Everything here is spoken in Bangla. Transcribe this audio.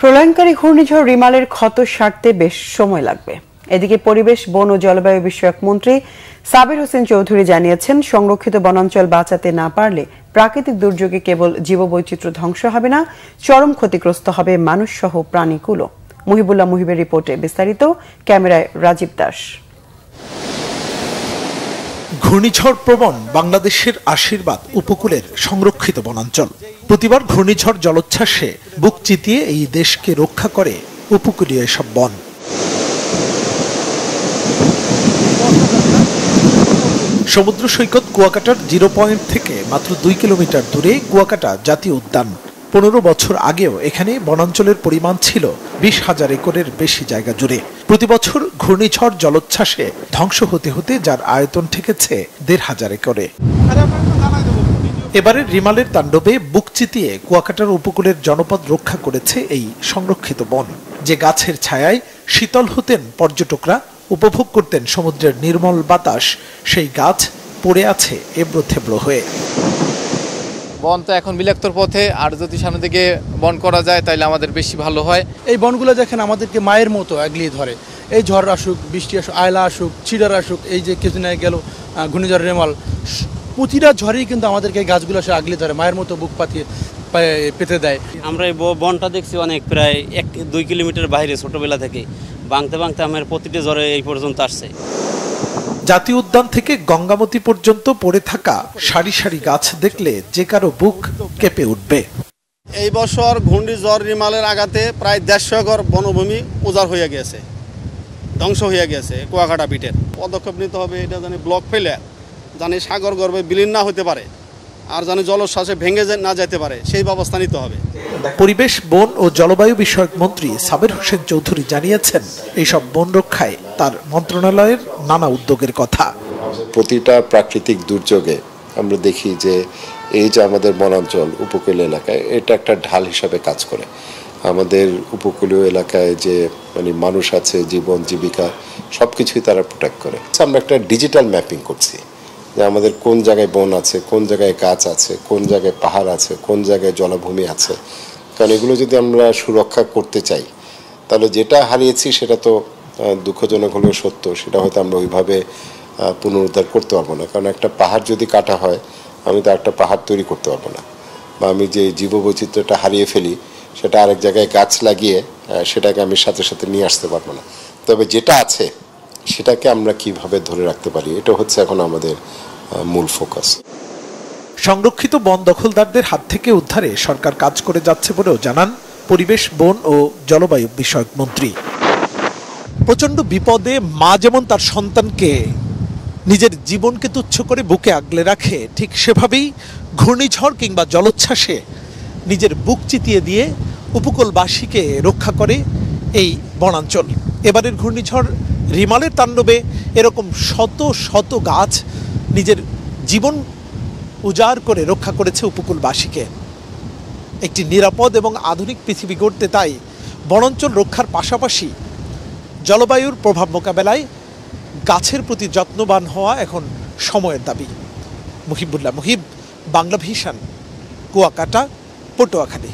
প্রলয়ঙ্কারী ঘূর্ণিঝড় রিমালের ক্ষত সারতে বেশ সময় লাগবে। এদিকে পরিবেশ, বন ও জলবায়ু বিষয়ক মন্ত্রী সাবির হোসেন চৌধুরী জানিয়েছেন, সংরক্ষিত বনাঞ্চল বাঁচাতে না পারলে প্রাকৃতিক দুর্যোগে কেবল জীববৈচিত্র্য ধ্বংস হবে না, চরম ক্ষতিগ্রস্ত হবে মানুষসহ প্রাণীকুলও। মুহিবুল্লাহ মুহিবের রিপোর্টে বিস্তারিত, ক্যামেরায় রাজীব দাস। ঘূর্ণিঝড় প্রবণ বাংলাদেশের আশীর্বাদ উপকূলের সংরক্ষিত বনাঞ্চল। প্রতিবার ঘূর্ণিঝড় জলোচ্ছ্বাসে বুক চিতিয়ে এই দেশকে রক্ষা করে উপকূলীয় এসব বন। সমুদ্র সৈকত কুয়াকাটার 0 পয়েন্ট থেকে মাত্র 2 কিলোমিটার দূরে কুয়াকাটা জাতীয় উদ্যান। 15 বছর আগেও এখানে বনাঞ্চলের পরিমাণ ছিল 20,000 একরের বেশি জায়গা জুড়ে। প্রতি বছর ঘূর্ণিঝড় জলোচ্ছ্বাসে ধ্বংস হতে হতে যার আয়তন ঠেকেছে 1,500 একরে। এবারের রিমালের তাণ্ডবে বুক চিতিয়ে কুয়াকাটার উপকূলের জনপদ রক্ষা করেছে এই সংরক্ষিত বন। যে গাছের ছায়ায় শীতল হতেন পর্যটকরা, উপভোগ করতেন সমুদ্রের নির্মল বাতাস, সেই গাছ পড়ে আছে এবড়ো থেবড়ো হয়ে। বন তো এখন বিলুপ্তর পথে, আর যদি সামনে থেকে বন করা যায় তাহলে আমাদের বেশি ভালো হয়। এই বনগুলো দেখেন আমাদেরকে মায়ের মতো আগলিয়ে ধরে। এই ঝড় আসুক, বৃষ্টি আসুক, আয়লা আসুক, চিডার আসুক, এই যে কিছুদিন আগে গেল ঘূর্ণিঝড় রেমাল, প্রতিটা ঝড়েই কিন্তু আমাদেরকে এই গাছগুলো সে আগলিয়ে ধরে, মায়ের মতো বুক পাতিয়ে পেতে দেয়। আমরা এই বনটা দেখছি অনেক, প্রায় 1-2 কিলোমিটার বাইরে ছোটবেলা থেকে ভাঙতে ভাঙতে আমার প্রতিটা ঝড়ে এই পর্যন্ত আসছে। জাতীয় উদ্যান থেকে গঙ্গামতি পর্যন্ত পড়ে থাকা সারি সারি গাছ দেখলে যে কারো বুক কেঁপে উঠবে। এই বছর ঘূর্ণিঝড় রিমালের আঘাতে প্রায় 150 একর বনভূমি উজাড় হয়ে গেছে, ধ্বংস হয়ে গেছে। কুয়াকাটা পিঠের পদক্ষেপ নিতে হবে, এটা জানি ব্লক ফেলে জানি সাগর গর্ভে বিলীন না হতে পারে, আর জানি জলোচ্ছ্বাসে ভেঙে না যেতে পারে, সেই ব্যবস্থা নিতে হবে। পরিবেশ, বন ও জলবায়ু বিষয়ক মন্ত্রী সাবির হোসেন চৌধুরী জানিয়েছেন, এইসব বন রক্ষায় তার মন্ত্রণালয়ের নানা উদ্যোগের কথা। প্রতিটা প্রাকৃতিক দুর্যোগে আমরা দেখি যে এই যে আমাদের বনাঞ্চল উপকূল এলাকায়, এটা একটা ঢাল হিসাবে কাজ করে। আমাদের উপকূলীয় এলাকায় যে মানুষ আছে, জীবন জীবিকা সবকিছুই তারা প্রোটেক্ট করে। আমরা একটা ডিজিটাল ম্যাপিং করছি যে আমাদের কোন জায়গায় বন আছে, কোন জায়গায় গাছ আছে, কোন জায়গায় পাহাড় আছে, কোন জায়গায় জলাভূমি আছে। কারণ এগুলো যদি আমরা সুরক্ষা করতে চাই, তাহলে যেটা হারিয়েছি সেটা তো দুঃখজনক হলেও সত্য, সেটা হয়তো আমরা ওইভাবে পুনরুদ্ধার করতে পারবো না। কারণ একটা পাহাড় যদি কাটা হয়, আমি তো একটা পাহাড় তৈরি করতে পারবো না, বা আমি যে জীববৈচিত্র্যটা হারিয়ে ফেলি সেটা আরেক জায়গায় গাছ লাগিয়ে সেটাকে আমি সাথে সাথে নিয়ে আসতে পারবো না। তবে যেটা আছে সেটাকে আমরা কিভাবে ধরে রাখতে পারি, এটা হচ্ছে এখন আমাদের মূল ফোকাস। সংরক্ষিত বন দখলদারদের হাত থেকে উদ্ধারে সরকার কাজ করে যাচ্ছে বলেও জানান পরিবেশ, বন ও জলবায়ু বিষয়ক মন্ত্রী। প্রচণ্ড বিপদে মা যেমন তার সন্তানকে নিজের জীবনকে তুচ্ছ করে বুকে আগলে রাখে, ঠিক সেভাবেই ঘূর্ণিঝড় কিংবা জলোচ্ছ্বাসে নিজের বুক চিতিয়ে দিয়ে উপকূলবাসীকে রক্ষা করে এই বনাঞ্চল। এবারের ঘূর্ণিঝড় রিমালের তাণ্ডবে এরকম শত শত গাছ নিজের জীবন উজাড় করে রক্ষা করেছে উপকূলবাসীকে। একটি নিরাপদ এবং আধুনিক পৃথিবী গড়তে তাই বনাঞ্চল রক্ষার পাশাপাশি জলবায়ুর প্রভাব মোকাবেলায় গাছের প্রতি যত্নবান হওয়া এখন সময়ের দাবি। মুহিবুল্লাহ মুহিব, বাংলা ভিশন, কুয়াকাটা, পটুয়াখালী।